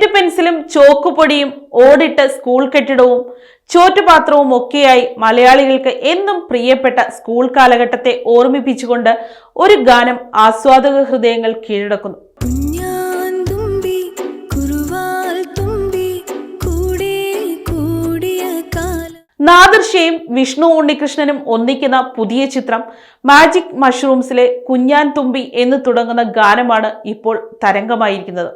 Slate പെൻസിലും ചോക്കുപൊടിയും ഓടിട്ട school കെട്ടിടവും ചോറ്റുപാത്രവും ഒക്കെയായി മലയാളികൾക്ക് എന്നും പ്രിയപ്പെട്ട സ്കൂൾ കാലഘട്ടത്തെ ഓർമ്മിപ്പിച്ചുകൊണ്ട് ഒരു ഗാനം ആസ്വാദക ഹൃദയങ്ങൾ കീഴടക്കുന്നു. നാദിർഷയും വിഷ്ണു ഉണ്ണികൃഷ്ണനും ഒന്നിക്കുന്ന പുതിയ ചിത്രം മാജിക് മഷ്റൂംസിലെ കുഞ്ഞാൻ തുമ്പി എന്ന് തുടങ്ങുന്ന ഗാനമാണ് ഇപ്പോൾ തരംഗമായിരിക്കുന്നത്.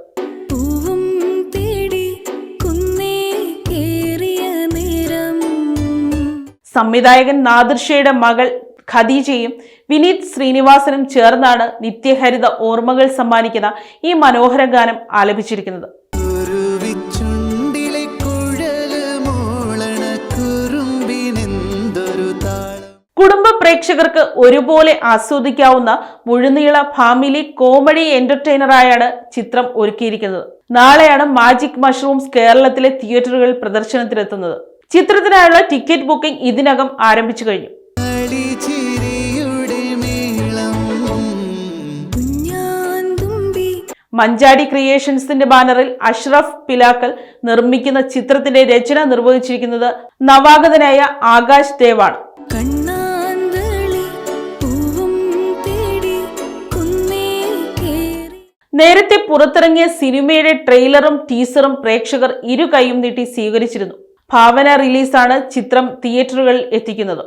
സംവിധായകൻ നാദിർഷയുടെ മകൾ ഖദീജയും വിനീത് ശ്രീനിവാസനും ചേർന്നാണ് നിത്യഹരിത ഓർമ്മകൾ സമ്മാനിക്കുന്ന ഈ മനോഹര ഗാനം ആലപിച്ചിരിക്കുന്നത്. കുടുംബ പ്രേക്ഷകർക്ക് ഒരുപോലെ ആസ്വദിക്കാവുന്ന മുഴുനീള ഫാമിലി കോമഡി എന്റർടൈനറായാണ് ചിത്രം ഒരുക്കിയിരിക്കുന്നത്. നാളെയാണ് മാജിക് മഷ്റൂംസ് കേരളത്തിലെ തിയേറ്ററുകളിൽ പ്രദർശനത്തിലെത്തുന്നത്. ചിത്രത്തിനായുള്ള ടിക്കറ്റ് ബുക്കിംഗ് ഇതിനകം ആരംഭിച്ചു കഴിഞ്ഞു. മഞ്ചാടി ക്രിയേഷൻസിന്റെ ബാനറിൽ അഷ്റഫ് പിലാക്കൽ നിർമ്മിക്കുന്ന ചിത്രത്തിന്റെ രചന നിർവഹിച്ചിരിക്കുന്നത് നവാഗതനായ ആകാശ് ദേവാണ്. നേരത്തെ പുറത്തിറങ്ങിയ സിനിമയുടെ ട്രെയിലറും ടീസറും പ്രേക്ഷകർ ഇരു കൈയും നീട്ടി സ്വീകരിച്ചിരുന്നു. ഭാവന റിലീസാണ് ചിത്രം തിയേറ്ററുകളിൽ എത്തിക്കുന്നത്.